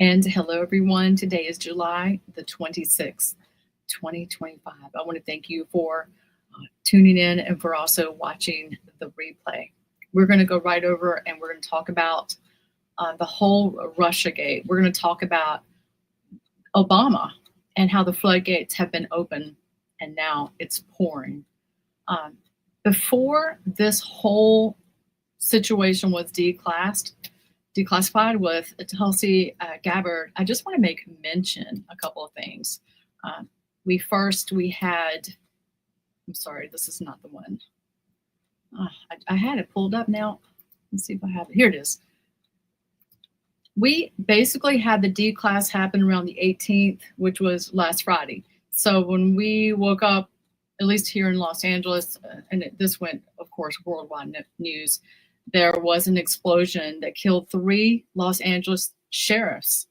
And hello, everyone. Today is July the 26th, 2025. I want to thank you for tuning in and for also watching the replay. We're going to go right over and we're going to talk about the whole Russiagate. We're going to talk about Obama and how the floodgates have been open and now it's pouring. Before this whole situation was declassified with Tulsi Gabbard, I just want to make mention a couple of things. We had, I'm sorry, this is not the one. I had it pulled up now. Let's see if I have it. Here it is. We basically had the declass happen around the 18th, which was last Friday. So when we woke up, at least here in Los Angeles, and this went, of course, worldwide news, there was an explosion that killed 3 Los Angeles sheriffs.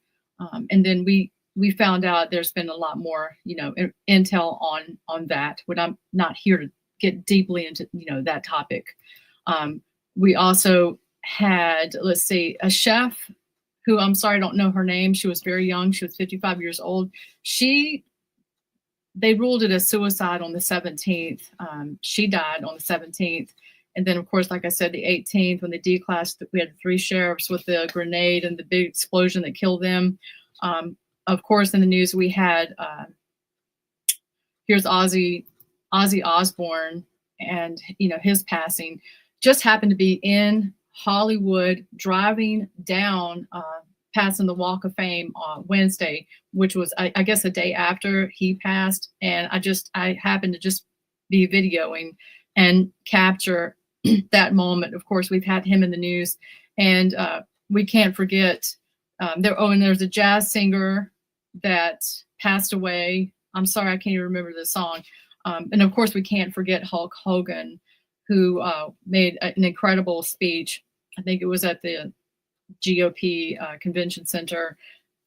And then we found out there's been a lot more, intel on that, but I'm not here to get deeply into, that topic. We also had, let's see, a chef who, I'm sorry, I don't know her name. She was very young. She was 55 years old. They ruled it as suicide on the 17th. She died on the 17th. And then, of course, like I said, the 18th, when they declassed, we had 3 sheriffs with the grenade and the big explosion that killed them. Of course, in the news, we had, here's Ozzy Osbourne and, his passing. Just happened to be in Hollywood driving down, passing the Walk of Fame on Wednesday, which was, I guess, a day after he passed. And I happened to just be videoing and capture that moment. Of course, we've had him in the news, and we can't forget and there's a jazz singer that passed away. I'm sorry, I can't even remember the song. And of course, we can't forget Hulk Hogan, who made an incredible speech. I think it was at the GOP Convention Center.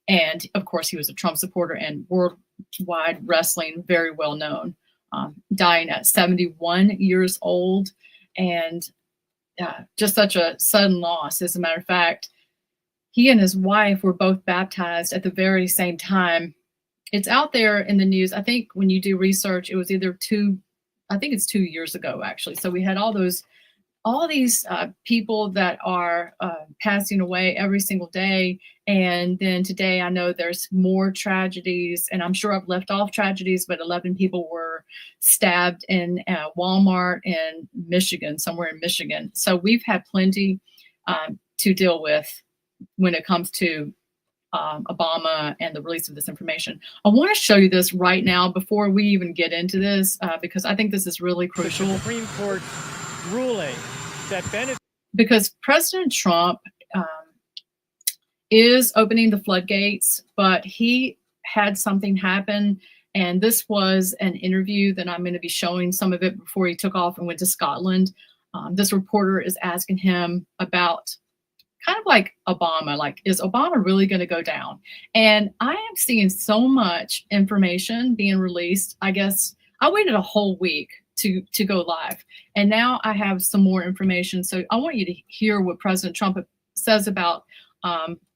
And of course, he was a Trump supporter and worldwide wrestling, very well known, dying at 71 years old. And just such a sudden loss. As a matter of fact, he and his wife were both baptized at the very same time. It's out there in the news. I think when you do research, it was either 2 years ago, actually. So we had all these people that are passing away every single day. And then today, I know there's more tragedies, and I'm sure I've left off tragedies, but 11 people were stabbed in Walmart in Michigan, somewhere in Michigan. So we've had plenty to deal with when it comes to Obama and the release of this information. I want to show you this right now before we even get into this, because I think this is really crucial. The Supreme Court ruling that benefits, because President Trump is opening the floodgates, but he had something happen. And this was an interview that I'm going to be showing some of it before he took off and went to Scotland. This reporter is asking him about kind of like Obama, like, is Obama really going to go down? And I am seeing so much information being released. I guess I waited a whole week to go live, and now I have some more information. So I want you to hear what President Trump says about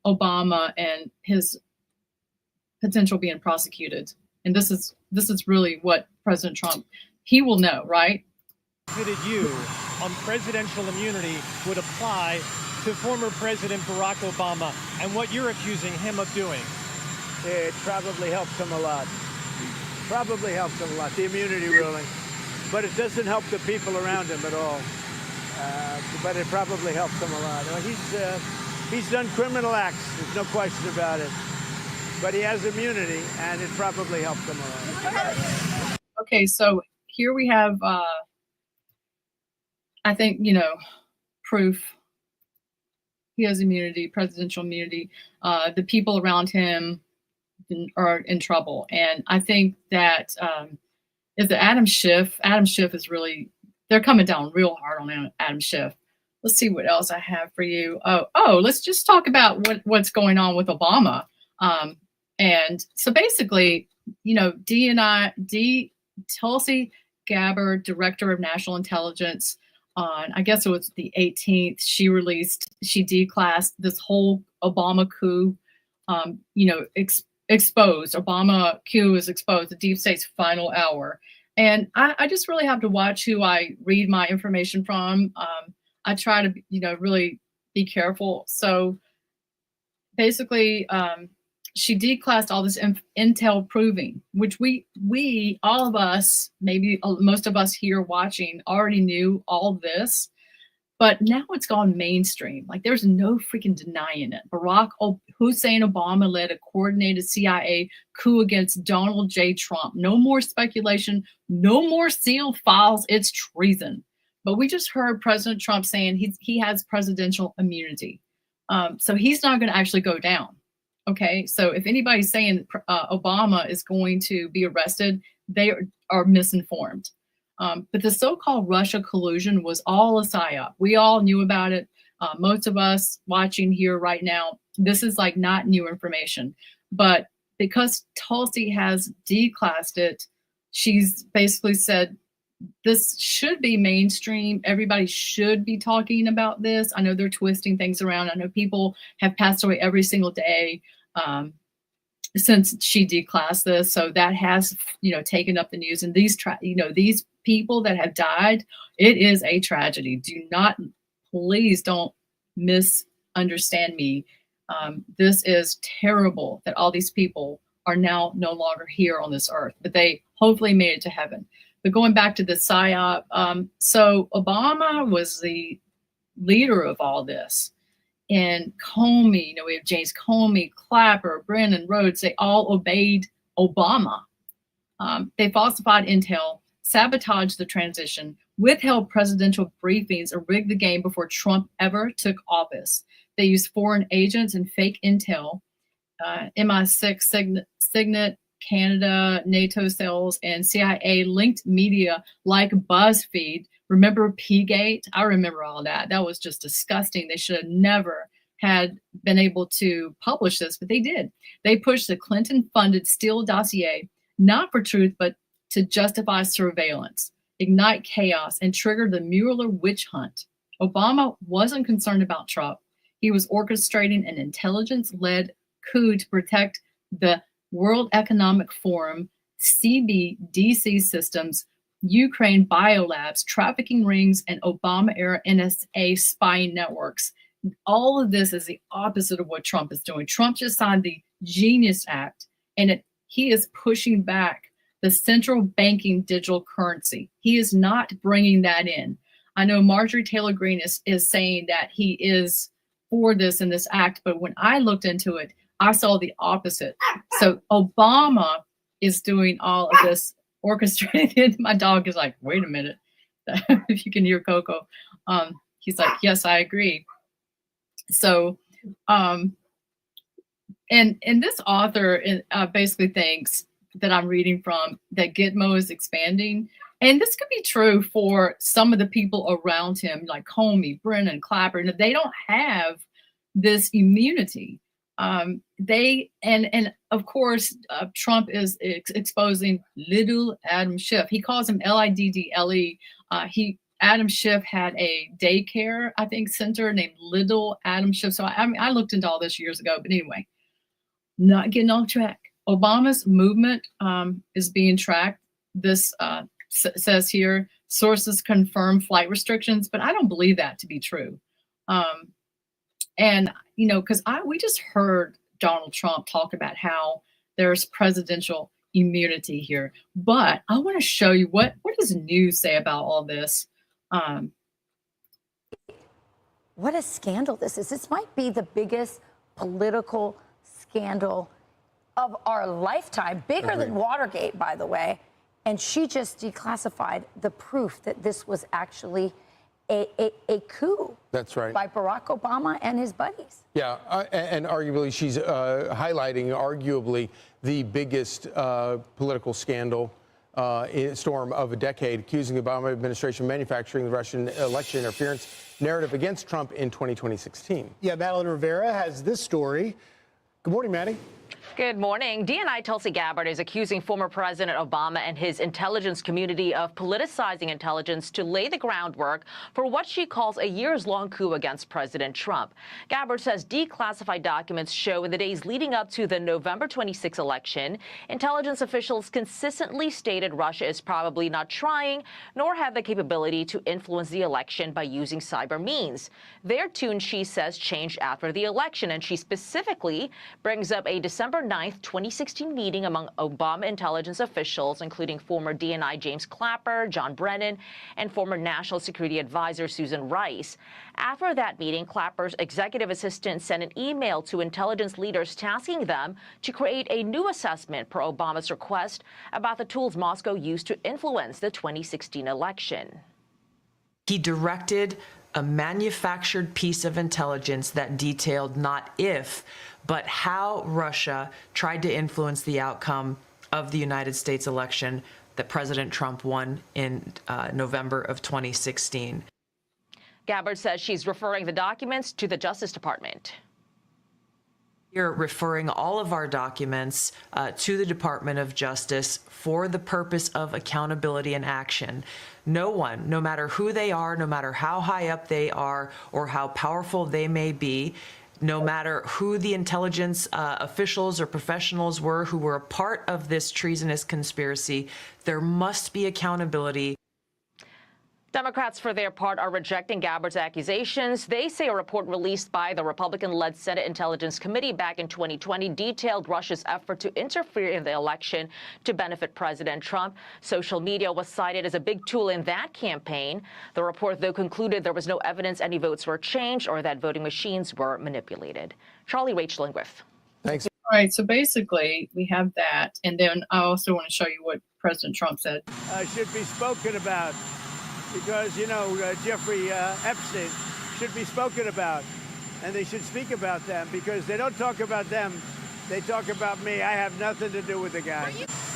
Obama and his potential being prosecuted. And this is really what President Trump, he will know, right? you on presidential immunity would apply to former President Barack Obama and what you're accusing him of doing. It probably helps him a lot. Probably helps him a lot, the immunity ruling. But it doesn't help the people around him at all. But it probably helps him a lot. He's done criminal acts, there's no question about it. But he has immunity, and it probably helps him a lot. Okay, so here we have, I think, proof. He has immunity, presidential immunity. The people around him are in trouble. And I think that is the Adam Schiff. Adam Schiff is really, they're coming down real hard on Adam Schiff. Let's see what else I have for you. Oh, let's just talk about what's going on with Obama. And so basically, Tulsi Gabbard, Director of National Intelligence, on, I guess it was the 18th, she declassed this whole Obama coup exposed. Obama Q is exposed, the deep state's final hour. And I just really have to watch who I read my information from. I try to, really be careful. So basically, she declassed all this intel proving, which we, all of us, maybe most of us here watching already knew all this. But now it's gone mainstream. Like there's no freaking denying it. Barack Hussein Obama led a coordinated CIA coup against Donald J. Trump. No more speculation. No more sealed files. It's treason. But we just heard President Trump saying he has presidential immunity. So he's not going to actually go down. Okay. So if anybody's saying Obama is going to be arrested, they are misinformed. But the so-called Russia collusion was all a psyop. We all knew about it. Most of us watching here right now, this is like not new information. But because Tulsi has declassed it, she's basically said this should be mainstream. Everybody should be talking about this. I know they're twisting things around. I know people have passed away every single day since she declassed this. So that has, taken up the news. And these people that have died, it is a tragedy. Please don't misunderstand me. This is terrible that all these people are now no longer here on this earth, but they hopefully made it to heaven. But going back to the PSYOP, so Obama was the leader of all this. And Comey, we have James Comey, Clapper, Brennan, Rhodes, they all obeyed Obama. They falsified intel, sabotaged the transition, withheld presidential briefings, and rigged the game before Trump ever took office. They used foreign agents and fake intel, MI6, Signet, Canada, NATO cells, and CIA-linked media like BuzzFeed. Remember P-Gate? I remember all that. That was just disgusting. They should have never had been able to publish this, but they did. They pushed the Clinton-funded Steele dossier, not for truth, but to justify surveillance, ignite chaos, and trigger the Mueller witch hunt. Obama wasn't concerned about Trump. He was orchestrating an intelligence-led coup to protect the World Economic Forum, CBDC systems, Ukraine biolabs, trafficking rings, and Obama-era NSA spying networks. All of this is the opposite of what Trump is doing. Trump just signed the Genius Act, and he is pushing back the central banking digital currency. He is not bringing that in. I know Marjorie Taylor Greene is saying that he is for this in this act, but when I looked into it, I saw the opposite. So Obama is doing all of this orchestrated. My dog is like, wait a minute. If you can hear Coco, he's like, yes, I agree. So, and this author basically thinks that I'm reading from that Gitmo is expanding. And this could be true for some of the people around him, like Comey, Brennan, Clapper, and they don't have this immunity. They and of course Trump is exposing little Adam Schiff. He calls him Liddle. Adam Schiff had a daycare, I think, center named Little Adam Schiff. So I looked into all this years ago, but anyway, not getting off track. Obama's movement is being tracked. This says here, sources confirm flight restrictions, but I don't believe that to be true. And, because we just heard Donald Trump talk about how there's presidential immunity here. But I want to show you what does the news say about all this. What a scandal this is. This might be the biggest political scandal of our lifetime, bigger than Watergate, by the way. And she just declassified the proof that this was actually a coup. That's right. By Barack Obama and his buddies. Yeah, and arguably she's highlighting the biggest political scandal storm of a decade, accusing the Obama administration of manufacturing the Russian election interference narrative against Trump in 2016. Yeah, Madeline Rivera has this story. Good morning, Maddie. Good morning. DNI Tulsi Gabbard is accusing former President Obama and his intelligence community of politicizing intelligence to lay the groundwork for what she calls a years-long coup against President Trump. Gabbard says declassified documents show in the days leading up to the November 26 election, intelligence officials consistently stated Russia is probably not trying nor have the capability to influence the election by using cyber means. Their tune, she says, changed after the election, and she specifically brings up a December 9th, 2016 meeting among Obama intelligence officials, including former DNI James Clapper, John Brennan, and former National Security Advisor Susan Rice. After that meeting, Clapper's executive assistant sent an email to intelligence leaders tasking them to create a new assessment per Obama's request about the tools Moscow used to influence the 2016 election. He directed a manufactured piece of intelligence that detailed not if, but how Russia tried to influence the outcome of the United States election that President Trump won in November of 2016. Gabbard says she's referring the documents to the Justice Department. We're referring all of our documents to the Department of Justice for the purpose of accountability and action. No one, no matter who they are, no matter how high up they are or how powerful they may be, no matter who the intelligence officials or professionals were who were a part of this treasonous conspiracy, there must be accountability. Democrats, for their part, are rejecting Gabbard's accusations. They say a report released by the Republican-led Senate Intelligence Committee back in 2020 detailed Russia's effort to interfere in the election to benefit President Trump. Social media was cited as a big tool in that campaign. The report, though, concluded there was no evidence any votes were changed or that voting machines were manipulated. Charlie Rachel and Griff. Thanks. All right, so basically we have that. And then I also want to show you what President Trump said. Should be spoken about. Because, you know, Jeffrey Epstein should be spoken about, and they should speak about them, because they don't talk about them, they talk about me. I have nothing to do with the guy.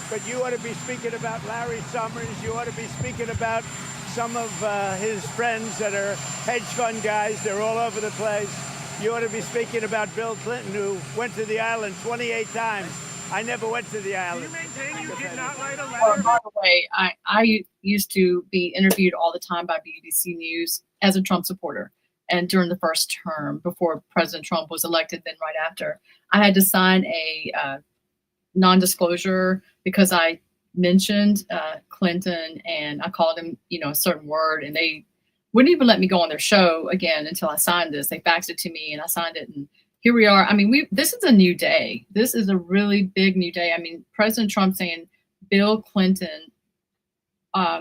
But you ought to be speaking about Larry Summers. You ought to be speaking about some of his friends that are hedge fund guys. They're all over the place. You ought to be speaking about Bill Clinton, who went to the island 28 times. I never went to the island. Do you maintain you did not write a letter? Well, by the way, I used to be interviewed all the time by BBC News as a Trump supporter. And during the first term, before President Trump was elected, then right after, I had to sign a non-disclosure because I mentioned Clinton and I called him, you know, a certain word, and they wouldn't even let me go on their show again until I signed this. They faxed it to me and I signed it, and here we are. I mean, this is a new day. This is a really big new day. I mean, President Trump saying Bill Clinton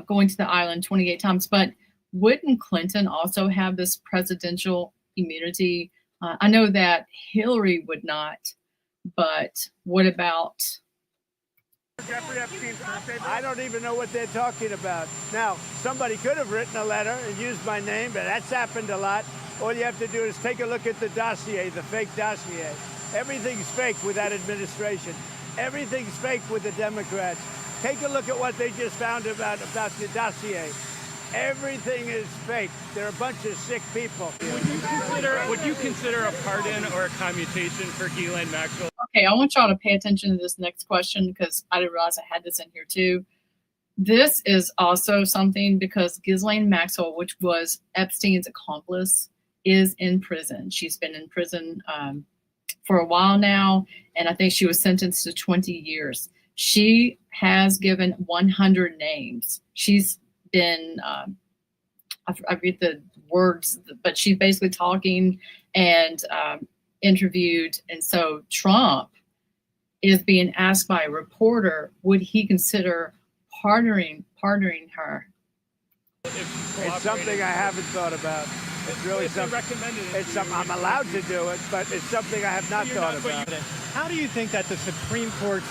going to the island 28 times, but wouldn't Clinton also have this presidential immunity? I know that Hillary would not, but what about Jeffrey Epstein's birthday? I don't even know what they're talking about. Now, somebody could have written a letter and used my name, but that's happened a lot. All you have to do is take a look at the dossier, the fake dossier. Everything's fake with that administration. Everything's fake with the Democrats. Take a look at what they just found about the dossier. Everything is fake. They're a bunch of sick people. Would you consider a pardon or a commutation for Ghislaine Maxwell? Okay, I want y'all to pay attention to this next question because I didn't realize I had this in here too. This is also something because Ghislaine Maxwell, which was Epstein's accomplice, is in prison. She's been in prison for a while now, and I think she was sentenced to 20 years. She has given 100 names. She's been, I read the words, but she's basically talking and interviewed. And so Trump is being asked by a reporter, would he consider pardoning her? It's something I haven't thought about. It's really something. It's something I'm allowed to do it, but it's something I have not thought about. How do you think that the Supreme Court's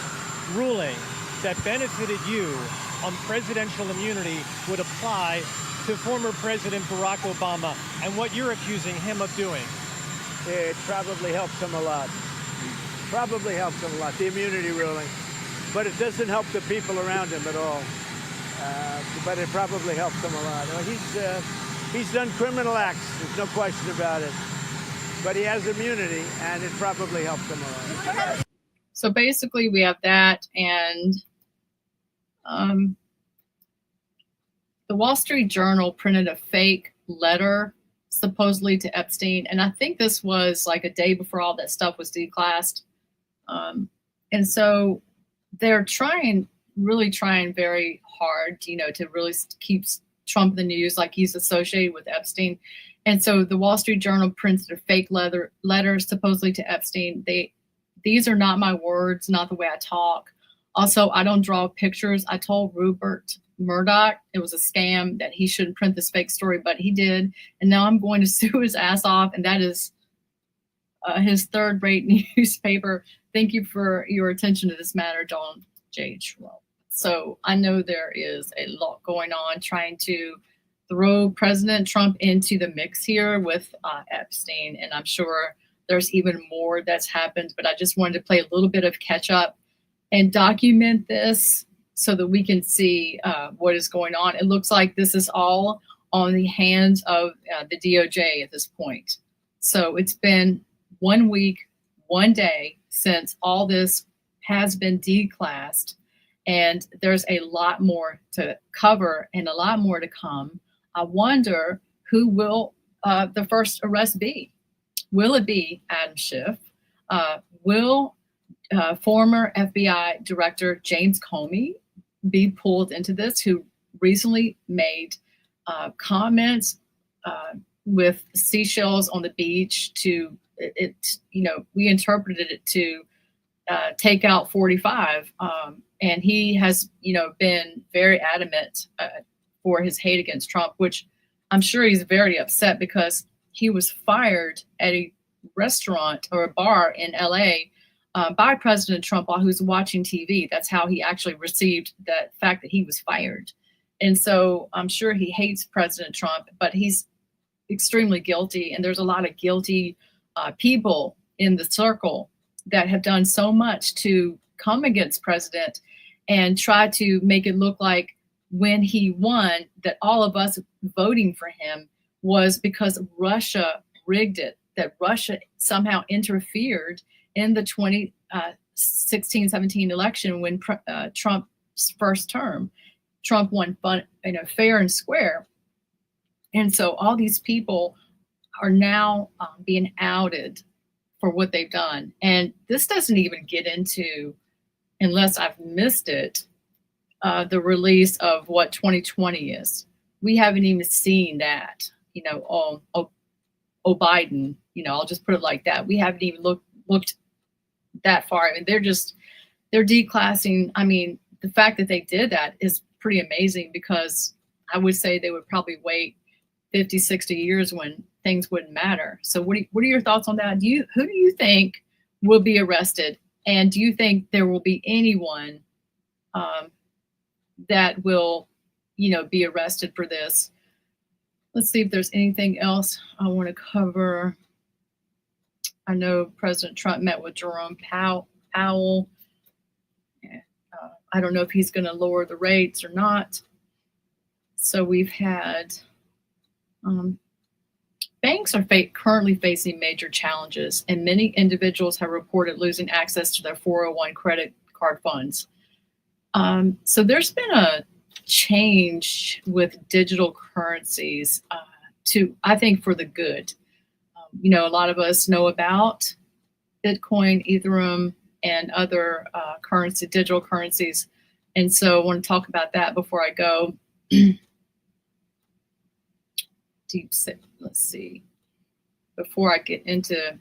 ruling that benefited you on presidential immunity would apply to former President Barack Obama and what you're accusing him of doing? It probably helps him a lot. Probably helps him a lot, the immunity ruling. But it doesn't help the people around him at all. But it probably helps him a lot. Well, he's done criminal acts, there's no question about it. But he has immunity, and it probably helps him a lot. So basically we have that, and the Wall Street Journal printed a fake letter supposedly to Epstein. And I think this was like a day before all that stuff was declassed. And so they're really trying very hard, to really keep Trump in the news, like he's associated with Epstein. And so the Wall Street Journal printed a fake letter supposedly to Epstein. These are not my words, not the way I talk. Also, I don't draw pictures. I told Rupert Murdoch it was a scam, that he shouldn't print this fake story, but he did. And now I'm going to sue his ass off, and that is his third-rate newspaper. Thank you for your attention to this matter, John J. Trump. So I know there is a lot going on trying to throw President Trump into the mix here with Epstein, and I'm sure there's even more that's happened, but I just wanted to play a little bit of catch up and document this so that we can see what is going on. It looks like this is all on the hands of the DOJ at this point. So it's been 1 week, 1 day since all this has been declassed, and there's a lot more to cover and a lot more to come. I wonder who will the first arrest be? Will it be Adam Schiff? Will former FBI Director James Comey be pulled into this, who recently made comments with seashells on the beach to we interpreted it to take out 45. And he has, been very adamant for his hate against Trump, which I'm sure he's very upset because he was fired at a restaurant or a bar in LA by President Trump while he was watching TV. That's how he actually received that fact that he was fired. And so I'm sure he hates President Trump, but he's extremely guilty. And there's a lot of guilty people in the circle that have done so much to come against President and try to make it look like when he won, that all of us voting for him was because Russia rigged it, that Russia somehow interfered in the 2016-17 election when Trump's first term. Trump won fair and square. And so all these people are now being outed for what they've done. And this doesn't even get into, unless I've missed it, the release of what 2020 is. We haven't even seen that, Biden, I'll just put it like that. We haven't even looked that far. I mean, they're declassing. I mean, the fact that they did that is pretty amazing, because I would say they would probably wait 50, 60 years when things wouldn't matter. So what are your thoughts on that? Who do you think will be arrested? And do you think there will be anyone that will, be arrested for this? Let's see if there's anything else I want to cover. I know President Trump met with Jerome Powell. I don't know if he's going to lower the rates or not. So we've had banks are currently facing major challenges, and many individuals have reported losing access to their 401 credit card funds. So there's been a change with digital currencies I think, for the good. A lot of us know about Bitcoin, Ethereum, and other digital currencies. And so I want to talk about that before I go. Let's see. Before I get into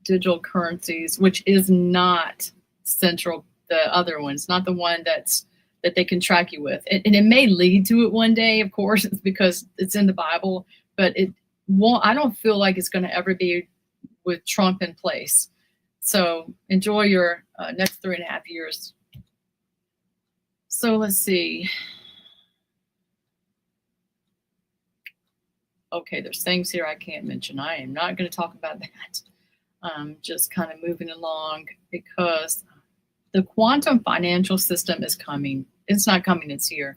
digital currencies, which is not central, the other ones, not the one that they can track you with. And it may lead to it one day, of course, because it's in the Bible, but it won't. I don't feel like it's going to ever be with Trump in place. So enjoy your next 3.5 years. So let's see. Okay, there's things here I can't mention. I am not going to talk about that. Just kind of moving along, because the quantum financial system is coming. It's not coming, it's here.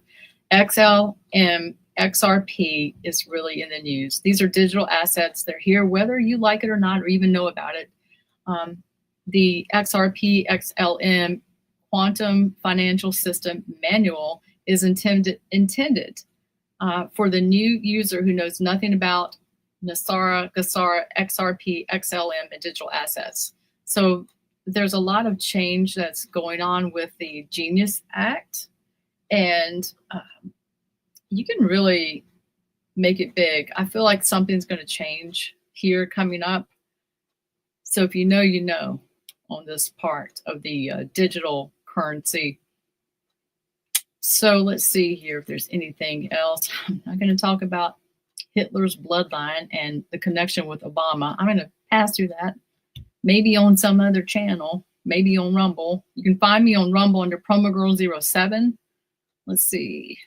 XLM, XRP is really in the news. These are digital assets. They're here, whether you like it or not, or even know about it. the XRP XLM Quantum Financial System Manual is intended for the new user who knows nothing about Nasara, Gasara, XRP, XLM, and digital assets. So there's a lot of change that's going on with the Genius Act, and you can really make it big. I feel like something's going to change here coming up. So if you know, you know, on this part of the digital currency. So let's see here if there's anything else. I'm not going to talk about Hitler's bloodline and the connection with Obama. I'm going to pass through that. Maybe on some other channel, maybe on Rumble. You can find me on Rumble under PromoGirl07. Let's see.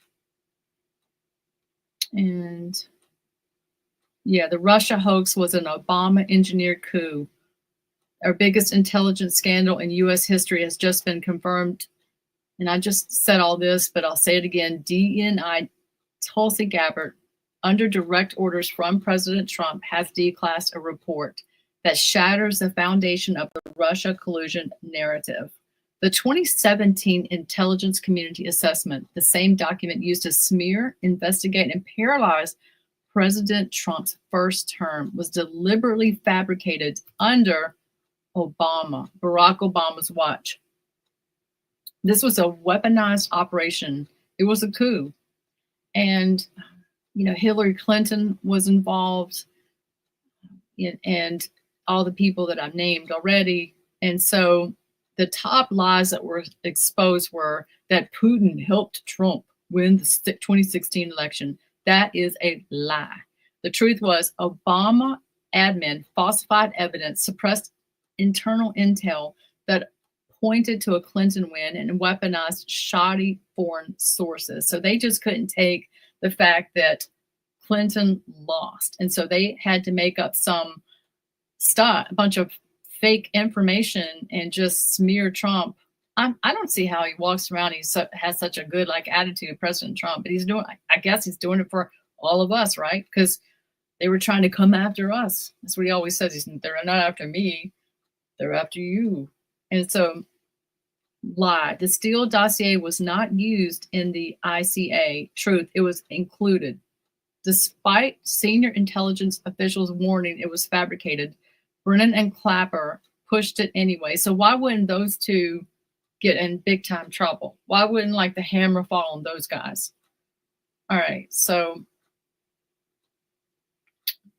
And yeah, the Russia hoax was an Obama engineered coup. Our biggest intelligence scandal in U.S. history has just been confirmed. And I just said all this, but I'll say it again. DNI Tulsi Gabbard, under direct orders from President Trump, has declassed a report that shatters the foundation of the Russia collusion narrative. The 2017 Intelligence Community Assessment, the same document used to smear, investigate, and paralyze President Trump's first term, was deliberately fabricated under Barack Obama's watch. This was a weaponized operation. It was a coup. And, you know, Hillary Clinton was involved and all the people that I've named already. And so the top lies that were exposed were that Putin helped Trump win the 2016 election. That is a lie. The truth was Obama admin falsified evidence, suppressed internal intel that pointed to a Clinton win, and weaponized shoddy foreign sources. So they just couldn't take the fact that Clinton lost. And so they had to make up some stuff, a bunch of fake information, and just smear Trump. I don't see how he walks around. He has such a good attitude, President Trump, but he's doing, I guess he's doing it for all of us, right? Because they were trying to come after us. That's what he always says. They're not after me. They're after you. And so, lie. The Steele dossier was not used in the ICA. Truth, it was included. Despite senior intelligence officials warning it was fabricated, Brennan and Clapper pushed it anyway. So why wouldn't those two get in big time trouble? Why wouldn't the hammer fall on those guys? All right, so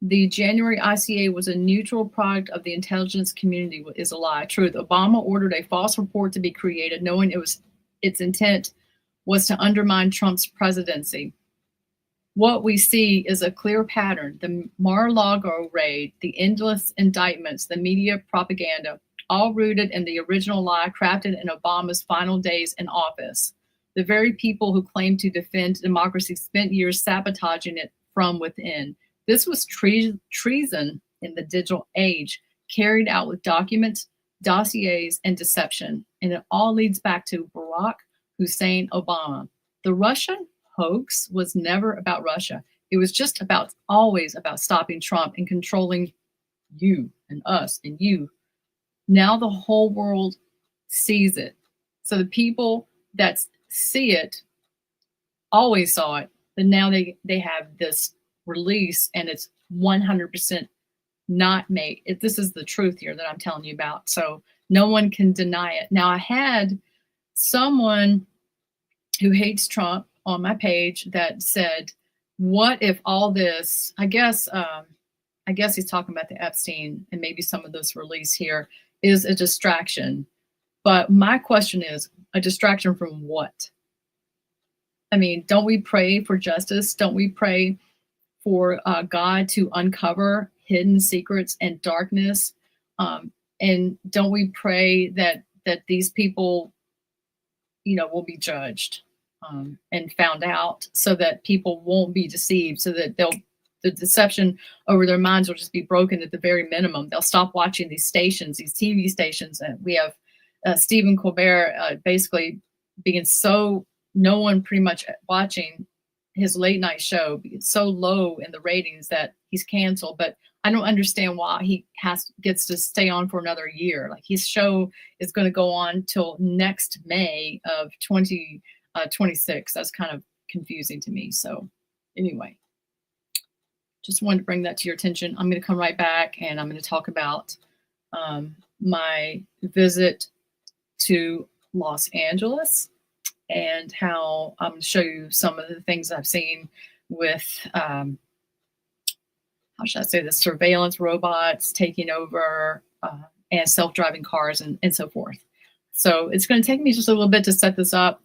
the January ICA was a neutral product of the intelligence community is a lie. Truth, Obama ordered a false report to be created, knowing its intent was to undermine Trump's presidency. What we see is a clear pattern. The Mar-a-Lago raid, the endless indictments, the media propaganda, all rooted in the original lie crafted in Obama's final days in office. The very people who claim to defend democracy spent years sabotaging it from within. This was treason in the digital age, carried out with documents, dossiers, and deception. And it all leads back to Barack Hussein Obama. The Russian hoax was never about Russia. It was just always about stopping Trump and controlling you and us and you. Now the whole world sees it. So the people that see it always saw it, but now they have this release, and it's 100% not made. This is the truth here that I'm telling you about. So no one can deny it. Now I had someone who hates Trump on my page that said, what if all this, I guess he's talking about the Epstein and maybe some of this release here is a distraction. But my question is, a distraction from what? I mean, don't we pray for justice? Don't we pray for God to uncover hidden secrets and darkness? And don't we pray that these people, will be judged and found out, so that people won't be deceived, so that the deception over their minds will just be broken at the very minimum. They'll stop watching these stations, these TV stations. And we have Stephen Colbert basically being no one pretty much watching his late night show, so low in the ratings that he's canceled. But I don't understand why he gets to stay on for another year. Like his show is going to go on till next May of 2026. That's kind of confusing to me. So anyway, just wanted to bring that to your attention. I'm going to come right back and I'm going to talk about my visit to Los Angeles and how I'm going to show you some of the things I've seen with how should I say this, surveillance robots taking over and self-driving cars and so forth. So it's going to take me just a little bit to set this up.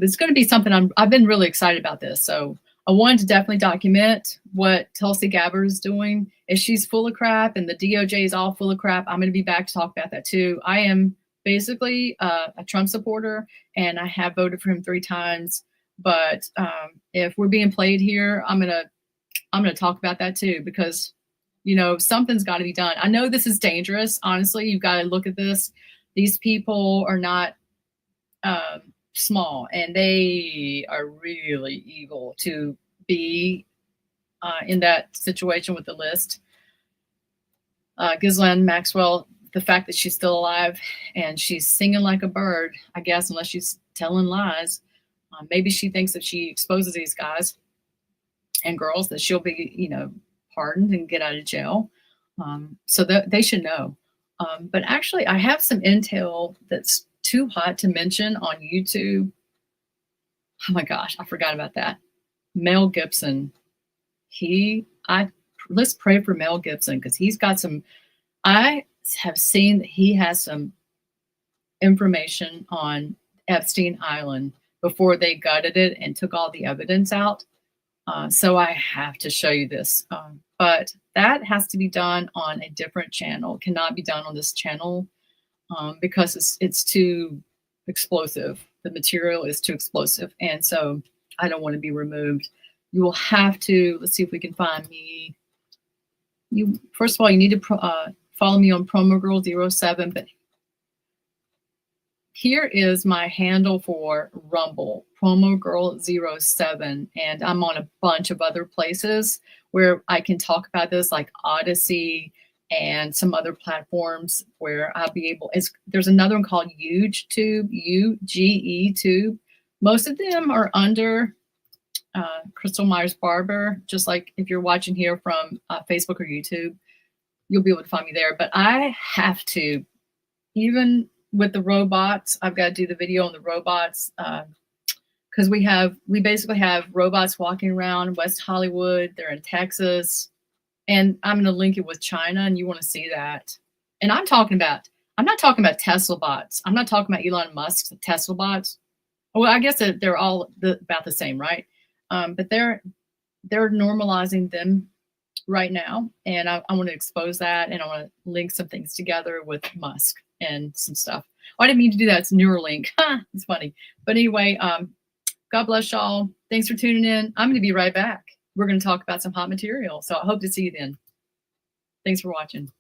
It's going to be something I've been really excited about this. So I wanted to definitely document what Tulsi Gabbard is doing. If she's full of crap and the DOJ is all full of crap, I'm going to be back to talk about that too. I am basically a Trump supporter and I have voted for him 3 times. But if we're being played here, I'm going to talk about that too, because, you know, something's got to be done. I know this is dangerous. Honestly, you've got to look at this. These people are not small, and they are really evil to be in that situation with the list. Ghislaine Maxwell, the fact that she's still alive and she's singing like a bird, I guess, unless she's telling lies. Maybe she thinks that she exposes these guys and girls that she'll be, you know, pardoned and get out of jail. So that they should know. But actually, I have some intel that's too hot to mention on YouTube. Oh my gosh, I forgot about that. Mel Gibson. Let's pray for Mel Gibson because he's got some. I have seen that he has some information on Epstein Island before they gutted it and took all the evidence out. So I have to show you this. But that has to be done on a different channel. It cannot be done on this channel because it's too explosive. The material is too explosive. And so I don't want to be removed. You will have to, let's see if we can find me. First of all, you need to follow me on PromoGirl07. But here is my handle for Rumble, PromoGirl07, and I'm on a bunch of other places where I can talk about this, like Odyssey and some other platforms where I'll be able. There's another one called YouTube, UGE-tube. Most of them are under Crystal Myers-Barber. Just like if you're watching here from Facebook or YouTube, you'll be able to find me there. But I have to, even with the robots, I've got to do the video on the robots because we basically have robots walking around West Hollywood. They're in Texas, and I'm going to link it with China, and you want to see that. And I'm not talking about Tesla bots. I'm not talking about Elon Musk's Tesla bots. Well, I guess they're all about the same, right? But they're normalizing them right now, and I want to expose that, and I want to link some things together with Musk and some stuff. Oh, I didn't mean to do that. It's Neuralink. It's funny. But anyway, God bless y'all. Thanks for tuning in. I'm going to be right back. We're going to talk about some hot material. So I hope to see you then. Thanks for watching.